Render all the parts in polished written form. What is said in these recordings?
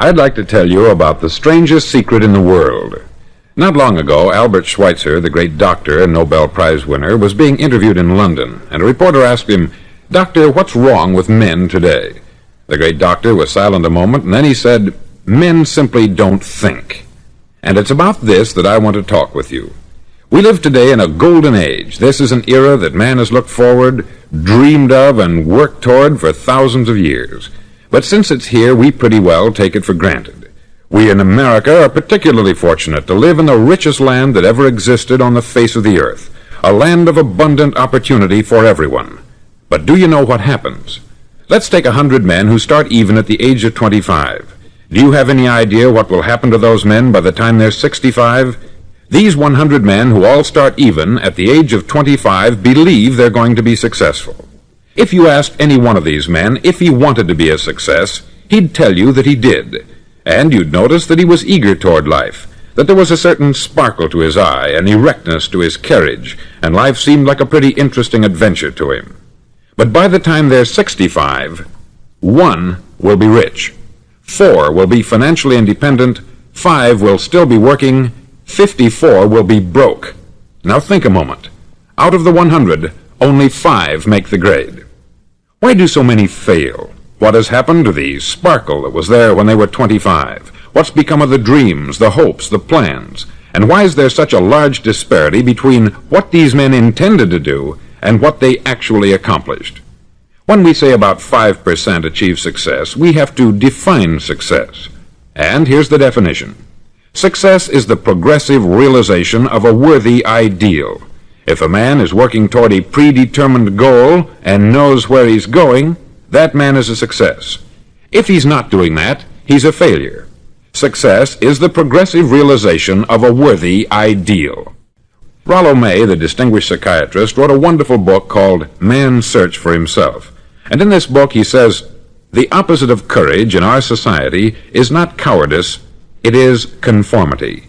I'd like to tell you about the strangest secret in the world. Not long ago, Albert Schweitzer, the great doctor and Nobel Prize winner, was being interviewed in London, and a reporter asked him, "Doctor, what's wrong with men today?" The great doctor was silent a moment, and then he said, "Men simply don't think." And it's about this that I want to talk with you. We live today in a golden age. This is an era that man has looked forward, dreamed of, and worked toward for thousands of years. But since it's here, we pretty well take it for granted. We in America are particularly fortunate to live in the richest land that ever existed on the face of the earth, a land of abundant opportunity for everyone. But do you know what happens? Let's take 100 men who start even at the age of 25. Do you have any idea what will happen to those men by the time they're 65? These 100 men who all start even at the age of 25 believe they're going to be successful. If you asked any one of these men if he wanted to be a success, he'd tell you that he did. And you'd notice that he was eager toward life, that there was a certain sparkle to his eye, an erectness to his carriage, and life seemed like a pretty interesting adventure to him. But by the time they're 65, 1 will be rich, 4 will be financially independent, 5 will still be working, 54 will be broke. Now think a moment. Out of the 100, only 5 make the grade. Why do so many fail? What has happened to the sparkle that was there when they were 25? What's become of the dreams, the hopes, the plans? And why is there such a large disparity between what these men intended to do and what they actually accomplished? When we say about 5% achieve success, we have to define success. And here's the definition. Success is the progressive realization of a worthy ideal. If a man is working toward a predetermined goal and knows where he's going, that man is a success. If he's not doing that, he's a failure. Success is the progressive realization of a worthy ideal. Rollo May, the distinguished psychiatrist, wrote a wonderful book called Man's Search for Himself. And in this book he says, the opposite of courage in our society is not cowardice, it is conformity.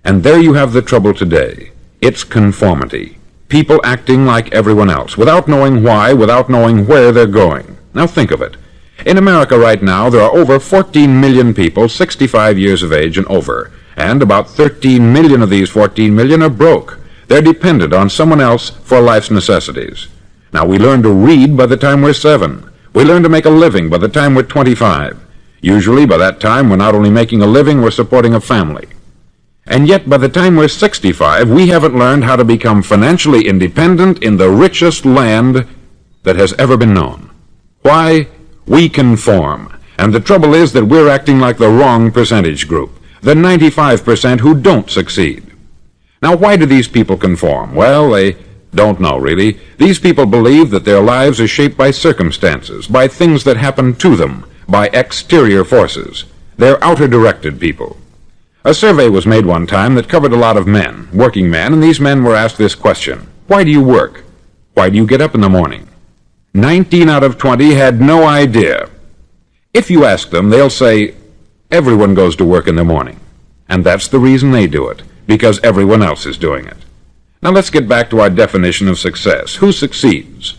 And there you have the trouble today. It's conformity. People acting like everyone else, without knowing why, without knowing where they're going. Now think of it. In America right now, there are over 14 million people 65 years of age and over, and about 13 million of these 14 million are broke. They're dependent on someone else for life's necessities. Now, we learn to read by the time we're 7. We learn to make a living by the time we're 25. Usually, by that time, we're not only making a living, we're supporting a family. And yet, by the time we're 65, we haven't learned how to become financially independent in the richest land that has ever been known. Why? We conform. And the trouble is that we're acting like the wrong percentage group, the 95% who don't succeed. Now, why do these people conform? Well, they don't know, really. These people believe that their lives are shaped by circumstances, by things that happen to them, by exterior forces. They're outer-directed people. A survey was made one time that covered a lot of men, working men, and these men were asked this question. Why do you work? Why do you get up in the morning? 19 out of 20 had no idea. If you ask them, they'll say, everyone goes to work in the morning. And that's the reason they do it, because everyone else is doing it. Now let's get back to our definition of success. Who succeeds?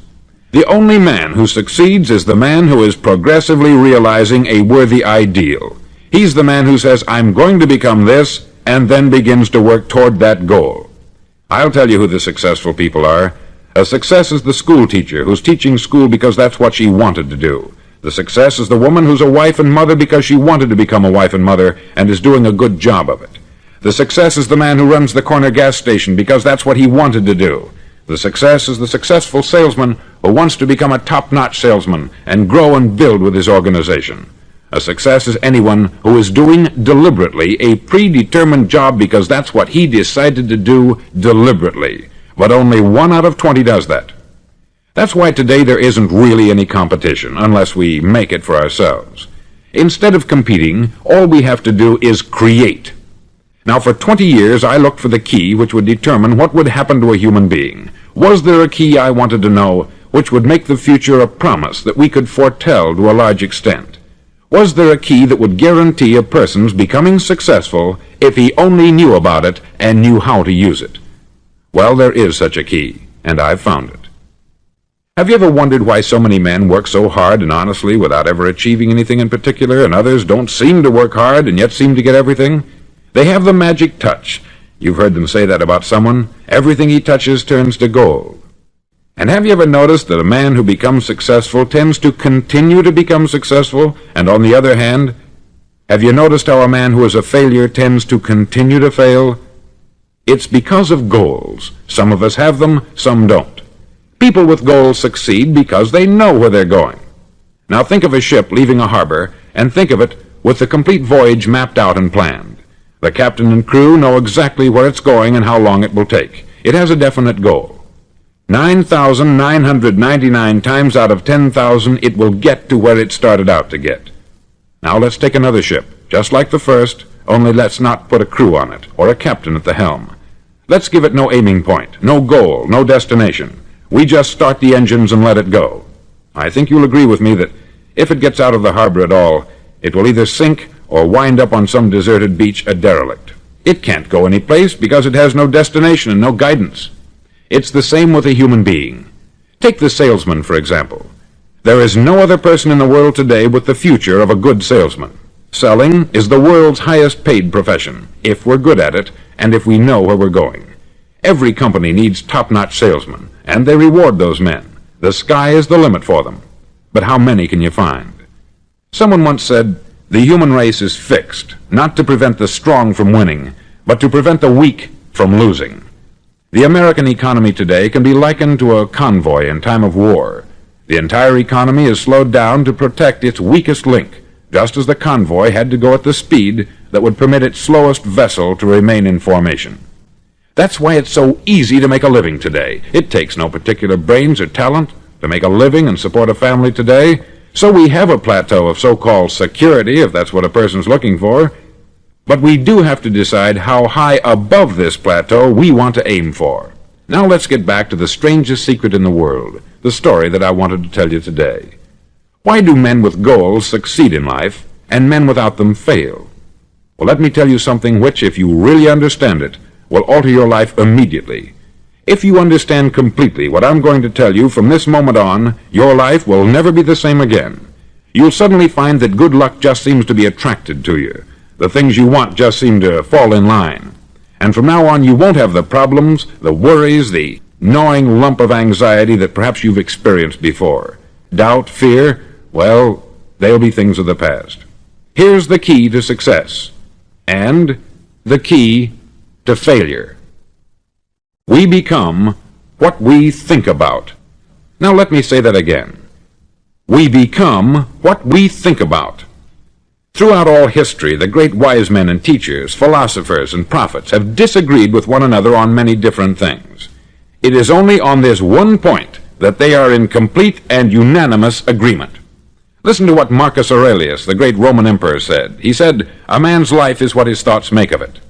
The only man who succeeds is the man who is progressively realizing a worthy ideal. He's the man who says, I'm going to become this, and then begins to work toward that goal. I'll tell you who the successful people are. A success is the school teacher who's teaching school because that's what she wanted to do. The success is the woman who's a wife and mother because she wanted to become a wife and mother and is doing a good job of it. The success is the man who runs the corner gas station because that's what he wanted to do. The success is the successful salesman who wants to become a top-notch salesman and grow and build with his organization. A success is anyone who is doing deliberately a predetermined job because that's what he decided to do deliberately. But only 1 out of 20 does that. That's why today there isn't really any competition, unless we make it for ourselves. Instead of competing, all we have to do is create. Now, for 20 years, I looked for the key which would determine what would happen to a human being. Was there a key I wanted to know which would make the future a promise that we could foretell to a large extent? Was there a key that would guarantee a person's becoming successful if he only knew about it and knew how to use it? Well, there is such a key, and I've found it. Have you ever wondered why so many men work so hard and honestly without ever achieving anything in particular, and others don't seem to work hard and yet seem to get everything? They have the magic touch. You've heard them say that about someone. Everything he touches turns to gold. And have you ever noticed that a man who becomes successful tends to continue to become successful, and on the other hand, have you noticed how a man who is a failure tends to continue to fail? It's because of goals. Some of us have them, some don't. People with goals succeed because they know where they're going. Now think of a ship leaving a harbor, and think of it with the complete voyage mapped out and planned. The captain and crew know exactly where it's going and how long it will take. It has a definite goal. 9,999 times out of 10,000 it will get to where it started out to get. Now let's take another ship, just like the first, only let's not put a crew on it, or a captain at the helm. Let's give it no aiming point, no goal, no destination. We just start the engines and let it go. I think you'll agree with me that if it gets out of the harbor at all, it will either sink or wind up on some deserted beach a derelict. It can't go any place because it has no destination and no guidance. It's the same with a human being. Take the salesman, for example. There is no other person in the world today with the future of a good salesman. Selling is the world's highest paid profession, if we're good at it and if we know where we're going. Every company needs top-notch salesmen, and they reward those men. The sky is the limit for them. But how many can you find? Someone once said, the human race is fixed, not to prevent the strong from winning, but to prevent the weak from losing. The American economy today can be likened to a convoy in time of war. The entire economy is slowed down to protect its weakest link, just as the convoy had to go at the speed that would permit its slowest vessel to remain in formation. That's why it's so easy to make a living today. It takes no particular brains or talent to make a living and support a family today, so we have a plateau of so-called security, if that's what a person's looking for. But we do have to decide how high above this plateau we want to aim for. Now let's get back to the strangest secret in the world, the story that I wanted to tell you today. Why do men with goals succeed in life, and men without them fail? Well, let me tell you something which, if you really understand it, will alter your life immediately. If you understand completely what I'm going to tell you from this moment on, your life will never be the same again. You'll suddenly find that good luck just seems to be attracted to you. The things you want just seem to fall in line. And from now on, you won't have the problems, the worries, the gnawing lump of anxiety that perhaps you've experienced before. Doubt, fear, well, they'll be things of the past. Here's the key to success, and the key to failure. We become what we think about. Now let me say that again. We become what we think about. Throughout all history, the great wise men and teachers, philosophers and prophets have disagreed with one another on many different things. It is only on this one point that they are in complete and unanimous agreement. Listen to what Marcus Aurelius, the great Roman emperor, said. He said, "A man's life is what his thoughts make of it."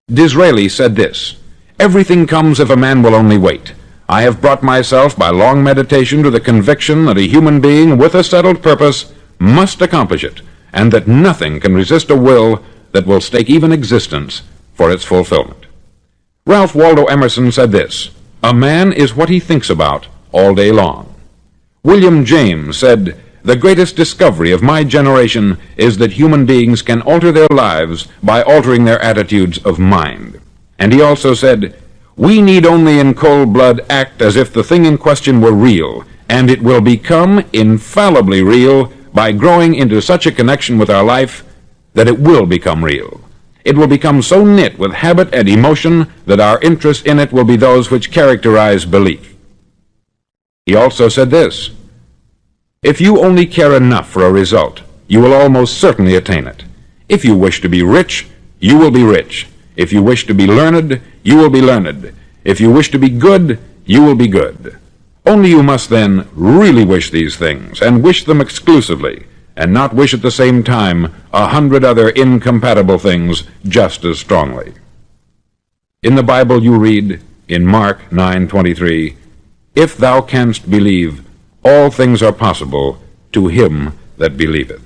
Disraeli said this, "Everything comes if a man will only wait. I have brought myself by long meditation to the conviction that a human being with a settled purpose must accomplish it, and that nothing can resist a will that will stake even existence for its fulfillment." Ralph Waldo Emerson said this, "A man is what he thinks about all day long." William James said, "The greatest discovery of my generation is that human beings can alter their lives by altering their attitudes of mind." And he also said, "We need only in cold blood act as if the thing in question were real, and it will become infallibly real by growing into such a connection with our life that it will become real. It will become so knit with habit and emotion that our interest in it will be those which characterize belief." He also said this, "If you only care enough for a result, you will almost certainly attain it. If you wish to be rich, you will be rich. If you wish to be learned, you will be learned. If you wish to be good, you will be good. Only you must then really wish these things, and wish them exclusively, and not wish at the same time 100 other incompatible things just as strongly." In the Bible you read, in Mark 9:23, "If thou canst believe, all things are possible to him that believeth."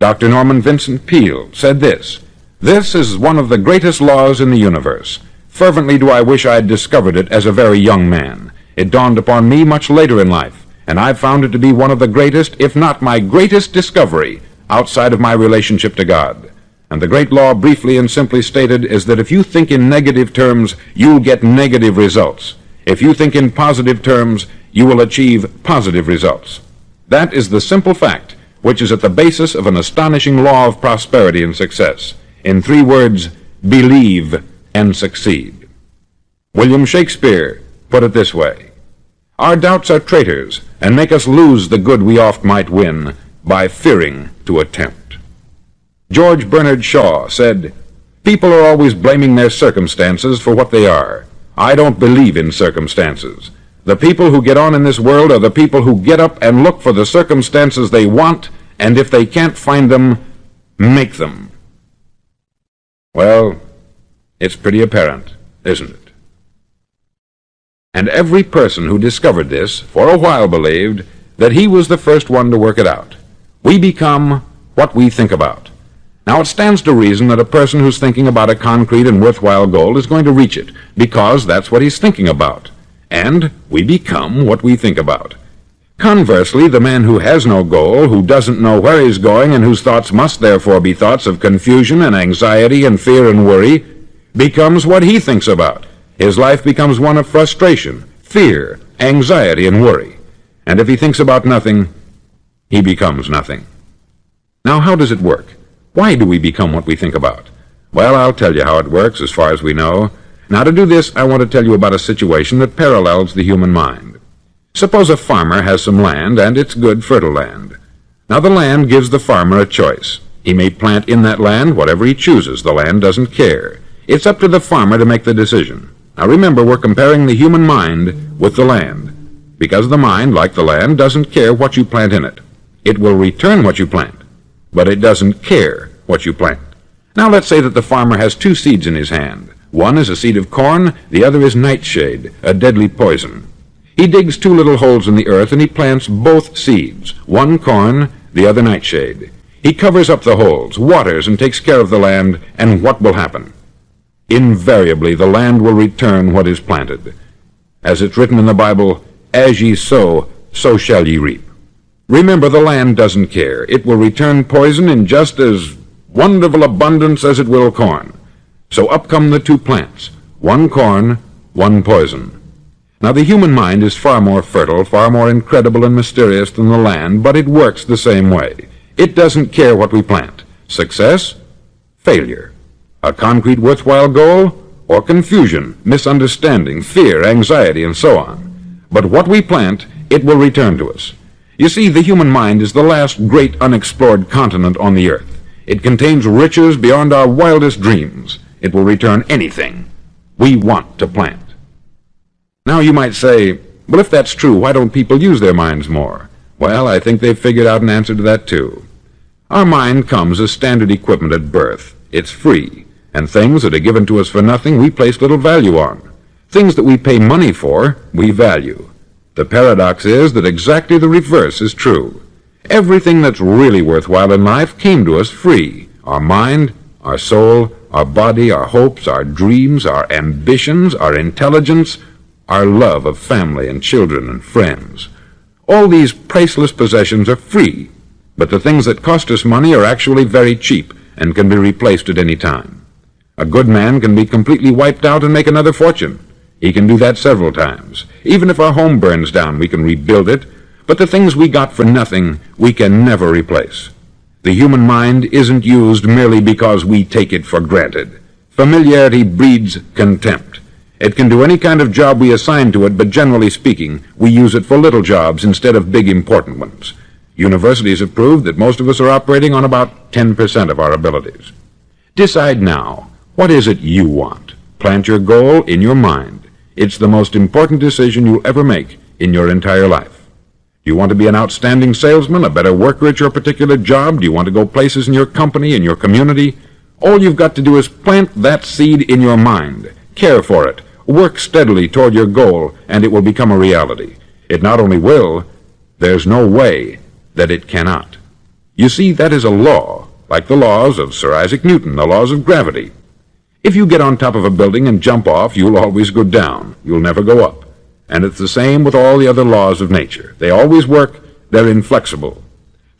Dr. Norman Vincent Peale said this, "This is one of the greatest laws in the universe. Fervently do I wish I had discovered it as a very young man. It dawned upon me much later in life, and I've found it to be one of the greatest, if not my greatest discovery outside of my relationship to God. And the great law, briefly and simply stated, is that if you think in negative terms, you'll get negative results. If you think in positive terms, you will achieve positive results. That is the simple fact which is at the basis of an astonishing law of prosperity and success. In 3 words, believe and succeed. William Shakespeare put it this way: "Our doubts are traitors, and make us lose the good we oft might win, by fearing to attempt." George Bernard Shaw said, "People are always blaming their circumstances for what they are. I don't believe in circumstances. The people who get on in this world are the people who get up and look for the circumstances they want, and if they can't find them, make them." Well, it's pretty apparent, isn't it? And every person who discovered this for a while believed that he was the first one to work it out. We become what we think about. Now, it stands to reason that a person who's thinking about a concrete and worthwhile goal is going to reach it, because that's what he's thinking about. And we become what we think about. Conversely, the man who has no goal, who doesn't know where he's going, and whose thoughts must therefore be thoughts of confusion and anxiety and fear and worry, becomes what he thinks about. His life becomes one of frustration, fear, anxiety, and worry. And if he thinks about nothing, he becomes nothing. Now, how does it work? Why do we become what we think about? Well, I'll tell you how it works as far as we know. Now, to do this, I want to tell you about a situation that parallels the human mind. Suppose a farmer has some land, and it's good, fertile land. Now, the land gives the farmer a choice. He may plant in that land whatever he chooses. The land doesn't care. It's up to the farmer to make the decision. Now, remember, we're comparing the human mind with the land, because the mind, like the land, doesn't care what you plant in it. It will return what you plant, but it doesn't care what you plant. Now, let's say that the farmer has 2 seeds in his hand. One is a seed of corn, the other is nightshade, a deadly poison. He digs 2 little holes in the earth, and he plants both seeds, one corn, the other nightshade. He covers up the holes, waters, and takes care of the land, and what will happen? Invariably, the land will return what is planted. As it's written in the Bible, "As ye sow, so shall ye reap." Remember, the land doesn't care. It will return poison in just as wonderful abundance as it will corn. So up come the 2 plants, one corn, one poison. Now, the human mind is far more fertile, far more incredible and mysterious than the land, but it works the same way. It doesn't care what we plant. Success, failure. A concrete worthwhile goal, or confusion, misunderstanding, fear, anxiety, and so on. But what we plant, it will return to us. You see, the human mind is the last great unexplored continent on the earth. It contains riches beyond our wildest dreams. It will return anything we want to plant. Now, you might say, well, if that's true, why don't people use their minds more? Well, I think they've figured out an answer to that, too. Our mind comes as standard equipment at birth. It's free, and things that are given to us for nothing we place little value on. Things that we pay money for, we value. The paradox is that exactly the reverse is true. Everything that's really worthwhile in life came to us free. Our mind, our soul, our body, our hopes, our dreams, our ambitions, our intelligence, our love of family and children and friends. All these priceless possessions are free, but the things that cost us money are actually very cheap and can be replaced at any time. A good man can be completely wiped out and make another fortune. He can do that several times. Even if our home burns down, we can rebuild it, but the things we got for nothing, we can never replace. The human mind isn't used merely because we take it for granted. Familiarity breeds contempt. It can do any kind of job we assign to it, but generally speaking, we use it for little jobs instead of big important ones. Universities have proved that most of us are operating on about 10% of our abilities. Decide now, what is it you want? Plant your goal in your mind. It's the most important decision you'll ever make in your entire life. Do you want to be an outstanding salesman, a better worker at your particular job? Do you want to go places in your company, in your community? All you've got to do is plant that seed in your mind. Care for it. Work steadily toward your goal, and it will become a reality. It not only will, there's no way that it cannot. You see, that is a law, like the laws of Sir Isaac Newton, the laws of gravity. If you get on top of a building and jump off, you'll always go down. You'll never go up. And it's the same with all the other laws of nature. They always work. They're inflexible.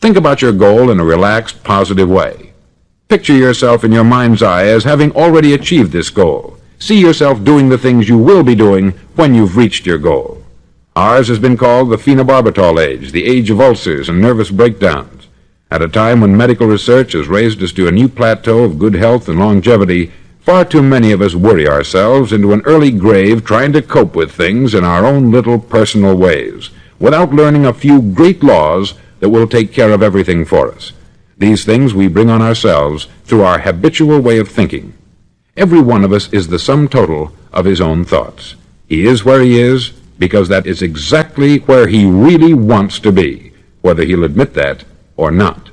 Think about your goal in a relaxed, positive way. Picture yourself in your mind's eye as having already achieved this goal. See yourself doing the things you will be doing when you've reached your goal. Ours has been called the phenobarbital age, the age of ulcers and nervous breakdowns. At a time when medical research has raised us to a new plateau of good health and longevity, far too many of us worry ourselves into an early grave trying to cope with things in our own little personal ways, without learning a few great laws that will take care of everything for us. These things we bring on ourselves through our habitual way of thinking. Every one of us is the sum total of his own thoughts. He is where he is because that is exactly where he really wants to be, whether he'll admit that or not.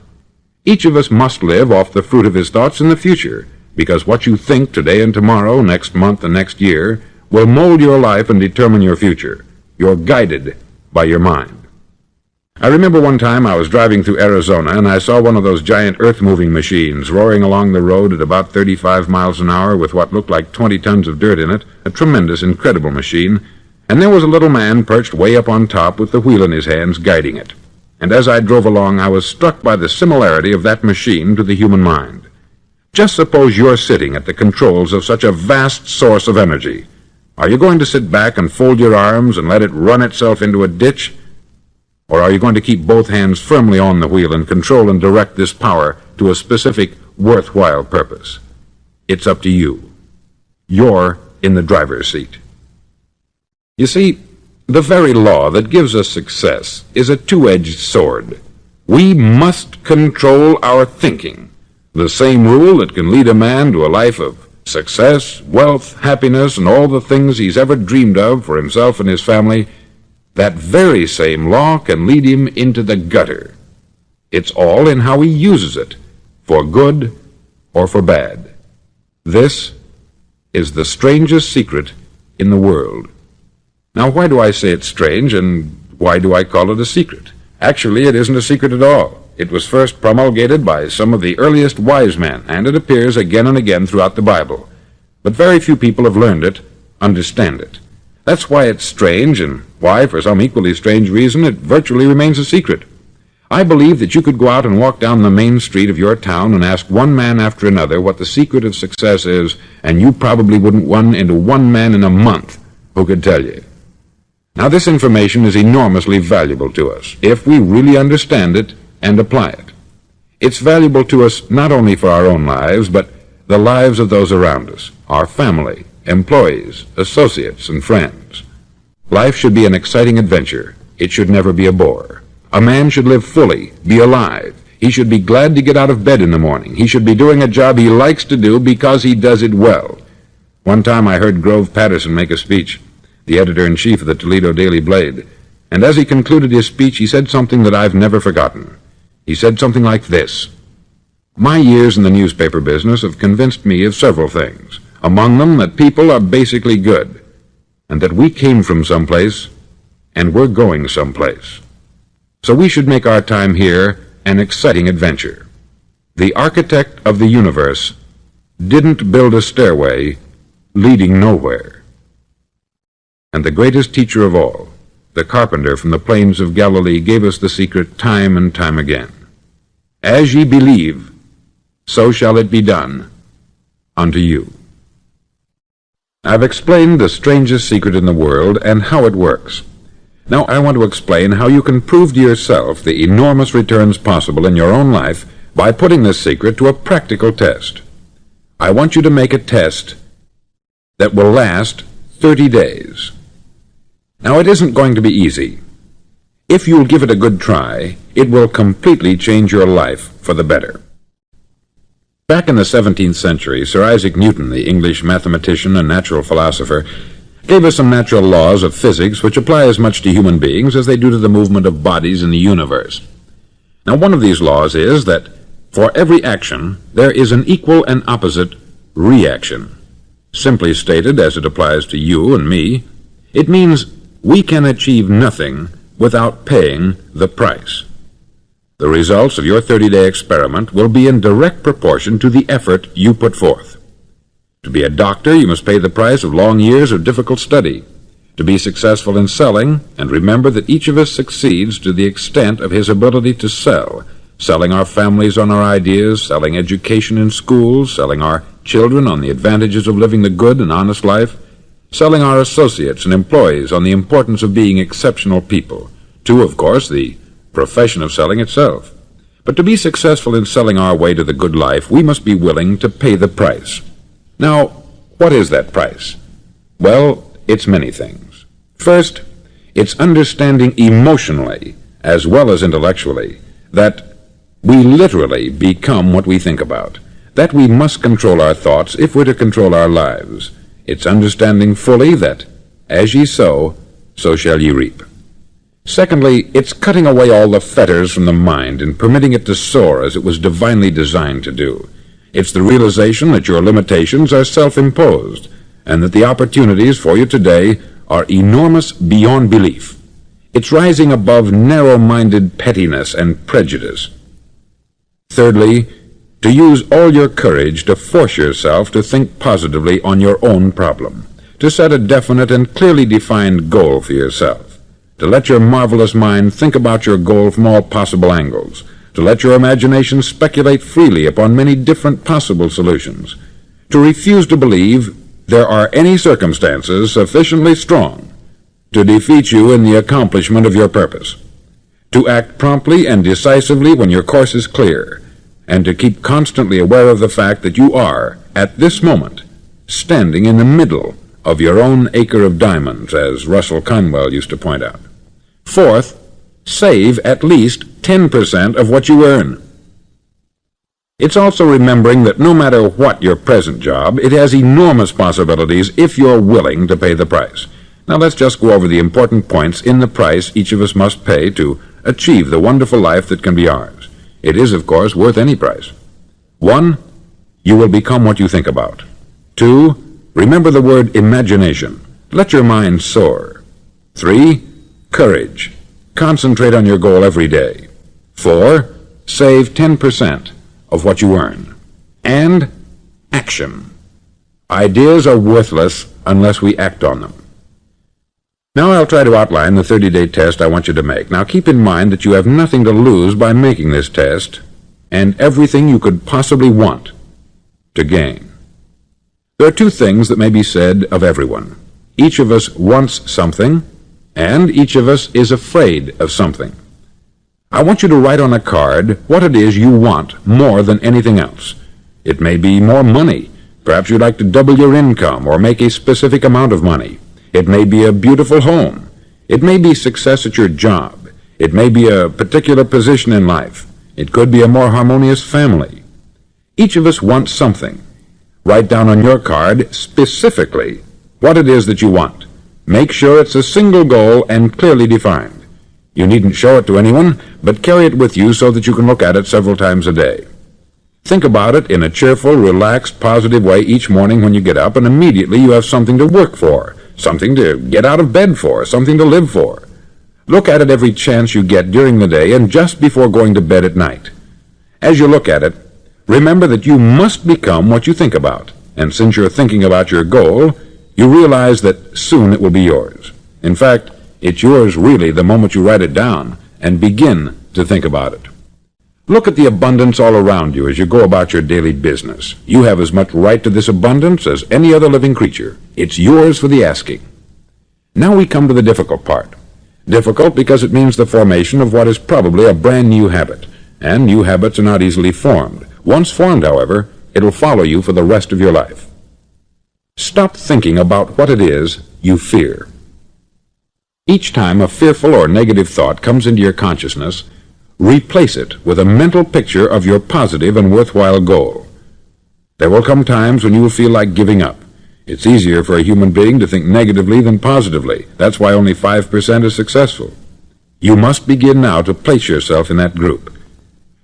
Each of us must live off the fruit of his thoughts in the future, because what you think today and tomorrow, next month and next year, will mold your life and determine your future. You're guided by your mind. I remember one time I was driving through Arizona and I saw one of those giant earth-moving machines roaring along the road at about 35 miles an hour with what looked like 20 tons of dirt in it, a tremendous, incredible machine, and there was a little man perched way up on top with the wheel in his hands guiding it. And as I drove along, I was struck by the similarity of that machine to the human mind. Just suppose you're sitting at the controls of such a vast source of energy. Are you going to sit back and fold your arms and let it run itself into a ditch? Or are you going to keep both hands firmly on the wheel and control and direct this power to a specific, worthwhile purpose? It's up to you. You're in the driver's seat. You see, the very law that gives us success is a two-edged sword. We must control our thinking. The same rule that can lead a man to a life of success, wealth, happiness, and all the things he's ever dreamed of for himself and his family, that very same law can lead him into the gutter. It's all in how he uses it, for good or for bad. This is the strangest secret in the world. Now, why do I say it's strange, and why do I call it a secret? Actually, it isn't a secret at all. It was first promulgated by some of the earliest wise men, and it appears again and again throughout the Bible. But very few people have learned it, understand it. That's why it's strange, and why, for some equally strange reason, it virtually remains a secret. I believe that you could go out and walk down the main street of your town and ask one man after another what the secret of success is, and you probably wouldn't run into one man in a month who could tell you. Now, this information is enormously valuable to us, if we really understand it and apply it. It's valuable to us not only for our own lives, but the lives of those around us, our family, employees, associates, and friends. Life should be an exciting adventure. It should never be a bore. A man should live fully, be alive. He should be glad to get out of bed in the morning. He should be doing a job he likes to do because he does it well. One time I heard Grove Patterson make a speech, the editor-in-chief of the Toledo Daily Blade, and as he concluded his speech, he said something that I've never forgotten. He said something like this: "My years in the newspaper business have convinced me of several things, among them that people are basically good, and that we came from someplace, and we're going someplace. So we should make our time here an exciting adventure. The architect of the universe didn't build a stairway leading nowhere. And the greatest teacher of all, the carpenter from the plains of Galilee, gave us the secret time and time again. As ye believe, so shall it be done unto you." I've explained the strangest secret in the world and how it works. Now I want to explain how you can prove to yourself the enormous returns possible in your own life by putting this secret to a practical test. I want you to make a test that will last 30 days. Now, it isn't going to be easy. If you'll give it a good try, it will completely change your life for the better. Back in the 17th century, Sir Isaac Newton, the English mathematician and natural philosopher, gave us some natural laws of physics which apply as much to human beings as they do to the movement of bodies in the universe. Now, one of these laws is that for every action, there is an equal and opposite reaction. Simply stated, as it applies to you and me, it means we can achieve nothing without paying the price. The results of your 30-day experiment will be in direct proportion to the effort you put forth. To be a doctor, you must pay the price of long years of difficult study. to be successful in selling, and remember that each of us succeeds to the extent of his ability to sell, selling our families on our ideas, selling education in schools, selling our children on the advantages of living the good and honest life, selling our associates and employees on the importance of being exceptional people, to, of course, the profession of selling itself. But to be successful in selling our way to the good life, we must be willing to pay the price. Now, what is that price? Well, it's many things. First, it's understanding emotionally, as well as intellectually, that we literally become what we think about, that we must control our thoughts if we're to control our lives. It's understanding fully that, as ye sow, so shall ye reap. Secondly, it's cutting away all the fetters from the mind and permitting it to soar as it was divinely designed to do. It's the realization that your limitations are self-imposed, and that the opportunities for you today are enormous beyond belief. It's rising above narrow-minded pettiness and prejudice. Thirdly, to use all your courage to force yourself to think positively on your own problem, to set a definite and clearly defined goal for yourself, to let your marvelous mind think about your goal from all possible angles, to let your imagination speculate freely upon many different possible solutions, to refuse to believe there are any circumstances sufficiently strong to defeat you in the accomplishment of your purpose, to act promptly and decisively when your course is clear, and to keep constantly aware of the fact that you are, at this moment, standing in the middle of your own acre of diamonds, as Russell Conwell used to point out. Fourth, save at least 10% of what you earn. It's also remembering that no matter what your present job, it has enormous possibilities if you're willing to pay the price. Now let's just go over the important points in the price each of us must pay to achieve the wonderful life that can be ours. It is, of course, worth any price. 1, you will become what you think about. 2, remember the word imagination. Let your mind soar. 3, courage. Concentrate on your goal every day. 4, save 10% of what you earn. And action. Ideas are worthless unless we act on them. Now I'll try to outline the 30-day test I want you to make. Now keep in mind that you have nothing to lose by making this test, and everything you could possibly want to gain. There are 2 things that may be said of everyone. Each of us wants something, and each of us is afraid of something. I want you to write on a card what it is you want more than anything else. It may be more money. Perhaps you'd like to double your income or make a specific amount of money. It may be a beautiful home. It may be success at your job. It may be a particular position in life. It could be a more harmonious family. Each of us wants something. Write down on your card specifically what it is that you want. Make sure it's a single goal and clearly defined. You needn't show it to anyone, but carry it with you so that you can look at it several times a day. Think about it in a cheerful, relaxed, positive way each morning when you get up, and immediately you have something to work for, something to get out of bed for, something to live for. Look at it every chance you get during the day and just before going to bed at night. As you look at it, remember that you must become what you think about, and since you're thinking about your goal, you realize that soon it will be yours. In fact, it's yours really the moment you write it down and begin to think about it. Look at the abundance all around you as you go about your daily business. You have as much right to this abundance as any other living creature. It's yours for the asking. Now we come to the difficult part. Difficult because it means the formation of what is probably a brand new habit, and new habits are not easily formed. Once formed, however, it'll follow you for the rest of your life. Stop thinking about what it is you fear. Each time a fearful or negative thought comes into your consciousness, replace it with a mental picture of your positive and worthwhile goal. There will come times when you will feel like giving up. It's easier for a human being to think negatively than positively. That's why only 5% is successful. You must begin now to place yourself in that group.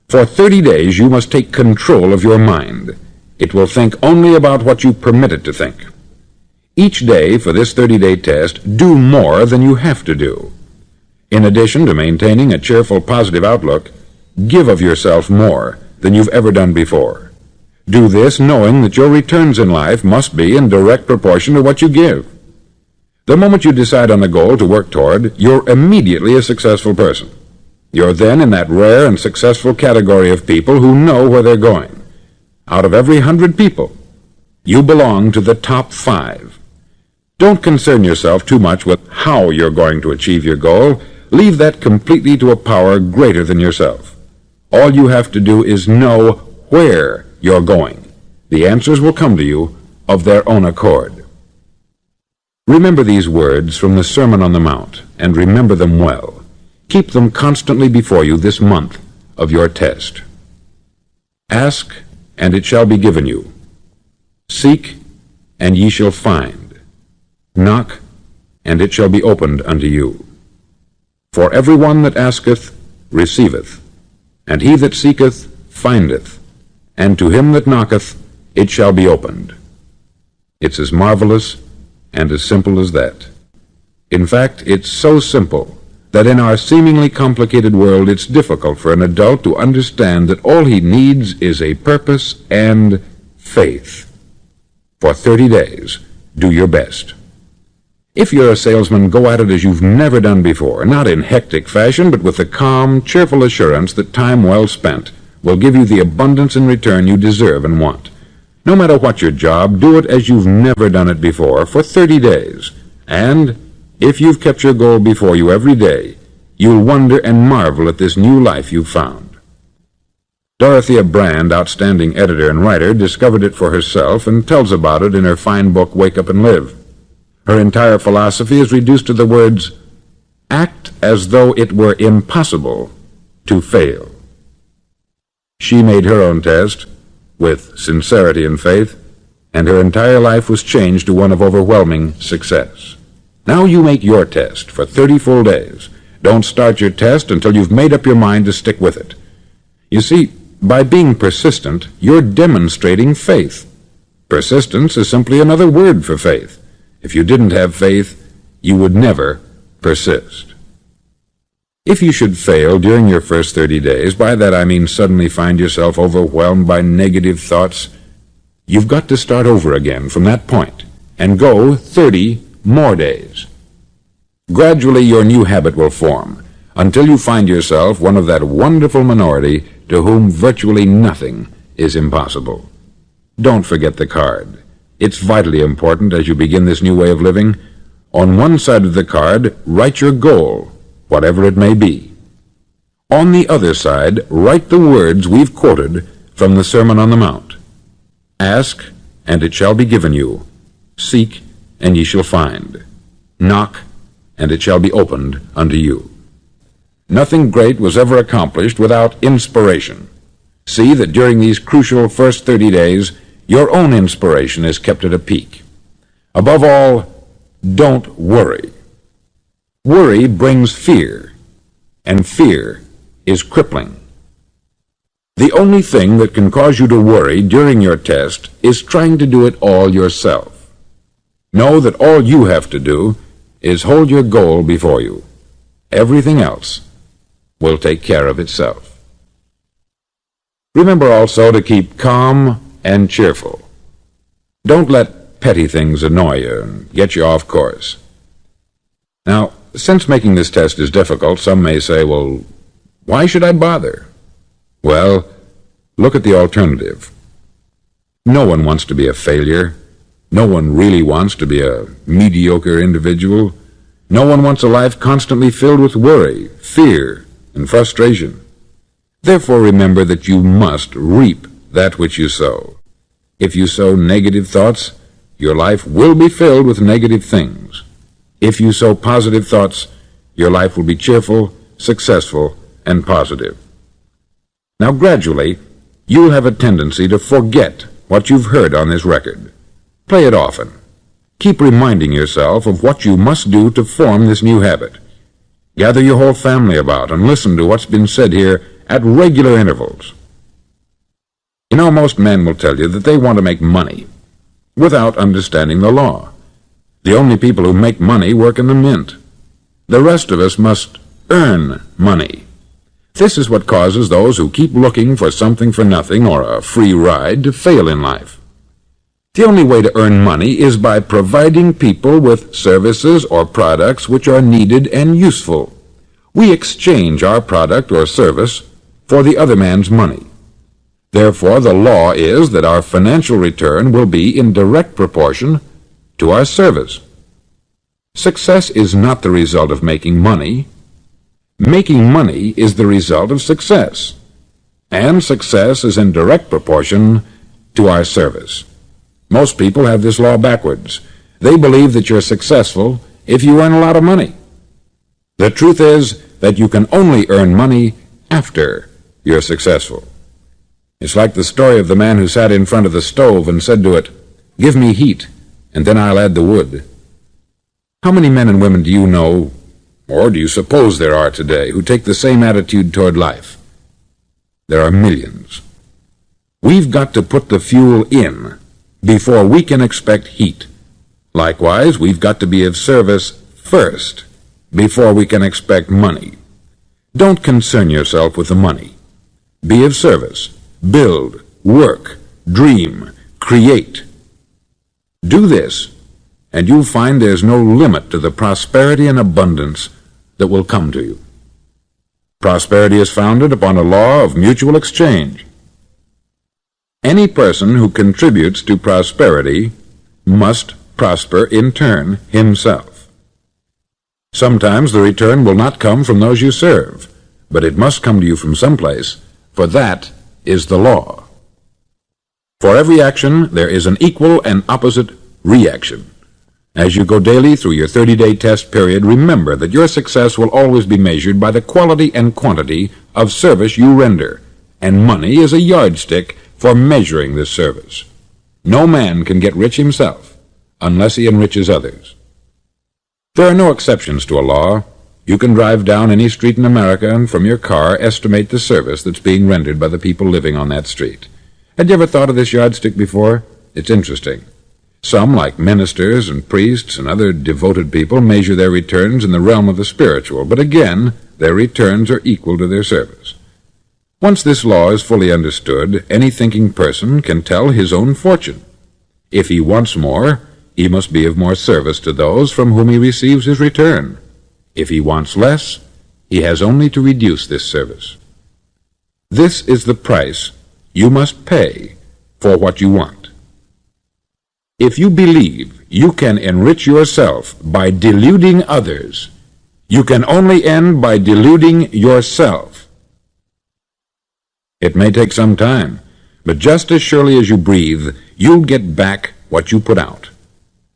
For 30 days, you must take control of your mind. It will think only about what you permit it to think. Each day for this 30-day test, do more than you have to do. In addition to maintaining a cheerful, positive outlook, give of yourself more than you've ever done before. Do this knowing that your returns in life must be in direct proportion to what you give. The moment you decide on a goal to work toward, you're immediately a successful person. You're then in that rare and successful category of people who know where they're going. Out of every 100 people, you belong to the top 5. Don't concern yourself too much with how you're going to achieve your goal. Leave that completely to a power greater than yourself. All you have to do is know where you're going. The answers will come to you of their own accord. Remember these words from the Sermon on the Mount, and remember them well. Keep them constantly before you this month of your test. Ask, and it shall be given you. Seek, and ye shall find. Knock, and it shall be opened unto you. For every one that asketh receiveth, and he that seeketh findeth, and to him that knocketh it shall be opened. It's as marvelous and as simple as that. In fact, it's so simple that in our seemingly complicated world it's difficult for an adult to understand that all he needs is a purpose and faith. For 30 days, do your best. If you're a salesman, go at it as you've never done before, not in hectic fashion, but with the calm, cheerful assurance that time well spent will give you the abundance in return you deserve and want. No matter what your job, do it as you've never done it before for 30 days. And if you've kept your goal before you every day, you'll wonder and marvel at this new life you've found. Dorothea Brand, outstanding editor and writer, discovered it for herself and tells about it in her fine book, Wake Up and Live. Her entire philosophy is reduced to the words, act as though it were impossible to fail. She made her own test with sincerity and faith, and her entire life was changed to one of overwhelming success. Now you make your test for 30 full days. Don't start your test until you've made up your mind to stick with it. You see, by being persistent, you're demonstrating faith. Persistence is simply another word for faith. If you didn't have faith, you would never persist. If you should fail during your first 30 days, by that I mean suddenly find yourself overwhelmed by negative thoughts, you've got to start over again from that point and go 30 more days. Gradually your new habit will form until you find yourself one of that wonderful minority to whom virtually nothing is impossible. Don't forget the card. It's vitally important as you begin this new way of living. On one side of the card, write your goal, whatever it may be. On the other side, write the words we've quoted from the Sermon on the Mount. Ask, and it shall be given you. Seek, and ye shall find. Knock, and it shall be opened unto you. Nothing great was ever accomplished without inspiration. See that during these crucial first 30 days, your own inspiration is kept at a peak. Above all, don't worry. Worry brings fear, and fear is crippling. The only thing that can cause you to worry during your test is trying to do it all yourself. Know that all you have to do is hold your goal before you. Everything else will take care of itself. Remember also to keep calm and cheerful. Don't let petty things annoy you and get you off course. Now, since making this test is difficult, some may say, well, why should I bother? Well, look at the alternative. No one wants to be a failure. No one really wants to be a mediocre individual. No one wants a life constantly filled with worry, fear, and frustration. Therefore, remember that you must reap that which you sow. If you sow negative thoughts, your life will be filled with negative things. If you sow positive thoughts, your life will be cheerful, successful, and positive. Now, gradually, you'll have a tendency to forget what you've heard on this record. Play it often. Keep reminding yourself of what you must do to form this new habit. Gather your whole family about and listen to what's been said here at regular intervals. You know, most men will tell you that they want to make money without understanding the law. The only people who make money work in the mint. The rest of us must earn money. This is what causes those who keep looking for something for nothing or a free ride to fail in life. The only way to earn money is by providing people with services or products which are needed and useful. We exchange our product or service for the other man's money. Therefore, the law is that our financial return will be in direct proportion to our service. Success is not the result of making money. Making money is the result of success, and success is in direct proportion to our service. Most people have this law backwards. They believe that you're successful if you earn a lot of money. The truth is that you can only earn money after you're successful. It's like the story of the man who sat in front of the stove and said to it, "Give me heat, and then I'll add the wood." How many men and women do you know, or do you suppose there are today, who take the same attitude toward life? There are millions. We've got to put the fuel in before we can expect heat. Likewise, we've got to be of service first before we can expect money. Don't concern yourself with the money. Be of service. Build, work, dream, create. Do this, and you'll find there's no limit to the prosperity and abundance that will come to you. Prosperity is founded upon a law of mutual exchange. Any person who contributes to prosperity must prosper in turn himself. Sometimes the return will not come from those you serve, but it must come to you from someplace, for that is the law. For every action there is an equal and opposite reaction. As you go daily through your 30-day test period, remember that your success will always be measured by the quality and quantity of service you render, and money is a yardstick for measuring this service. No man can get rich himself unless he enriches others. There are no exceptions to a law. You can drive down any street in America and from your car estimate the service that's being rendered by the people living on that street. Had you ever thought of this yardstick before? It's interesting. Some, like ministers and priests and other devoted people, measure their returns in the realm of the spiritual, but again, their returns are equal to their service. Once this law is fully understood, any thinking person can tell his own fortune. If he wants more, he must be of more service to those from whom he receives his return. If he wants less, he has only to reduce this service. This is the price you must pay for what you want. If you believe you can enrich yourself by deluding others, you can only end by deluding yourself. It may take some time, but just as surely as you breathe, you'll get back what you put out.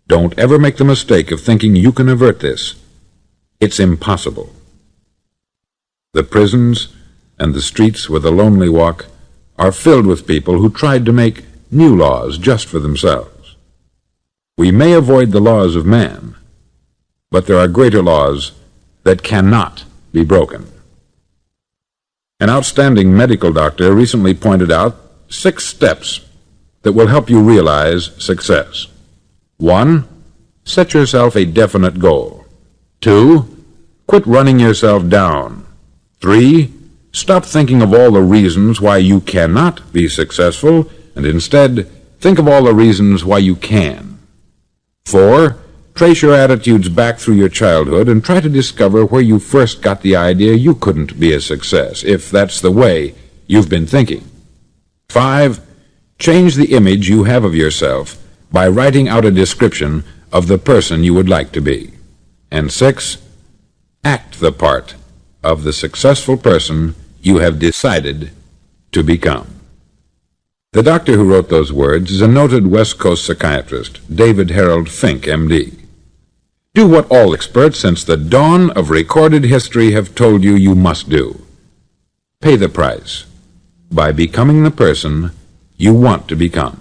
Don't ever make the mistake of thinking you can avert this. It's impossible. The prisons and the streets where the lonely walk are filled with people who tried to make new laws just for themselves. We may avoid the laws of man, but there are greater laws that cannot be broken. An outstanding medical doctor recently pointed out 6 steps that will help you realize success. 1. Set yourself a definite goal. 2. Quit running yourself down. 3. Stop thinking of all the reasons why you cannot be successful, and instead think of all the reasons why you can. 4. Trace your attitudes back through your childhood and try to discover where you first got the idea you couldn't be a success, if that's the way you've been thinking. 5. Change the image you have of yourself by writing out a description of the person you would like to be. And 6. Act the part of the successful person you have decided to become. The doctor who wrote those words is a noted West Coast psychiatrist, David Harold Fink, M.D. Do what all experts since the dawn of recorded history have told you you must do. Pay the price by becoming the person you want to become.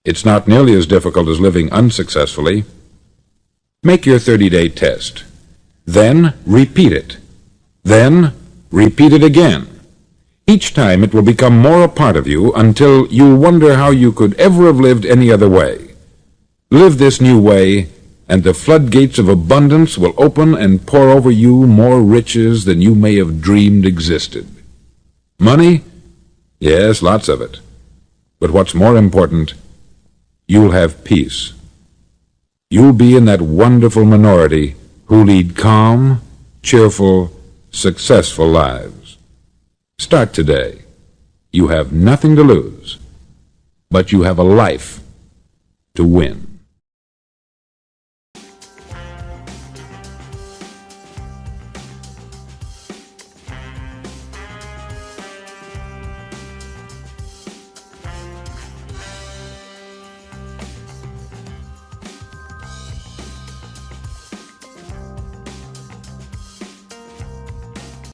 It's not nearly as difficult as living unsuccessfully. Make your 30-day test. Then repeat it. Then repeat it again. Each time it will become more a part of you until you'll wonder how you could ever have lived any other way. Live this new way, and the floodgates of abundance will open and pour over you more riches than you may have dreamed existed. Money? Yes, lots of it. But what's more important, you'll have peace. You'll be in that wonderful minority who lead calm, cheerful, successful lives. Start today. You have nothing to lose, but you have a life to win.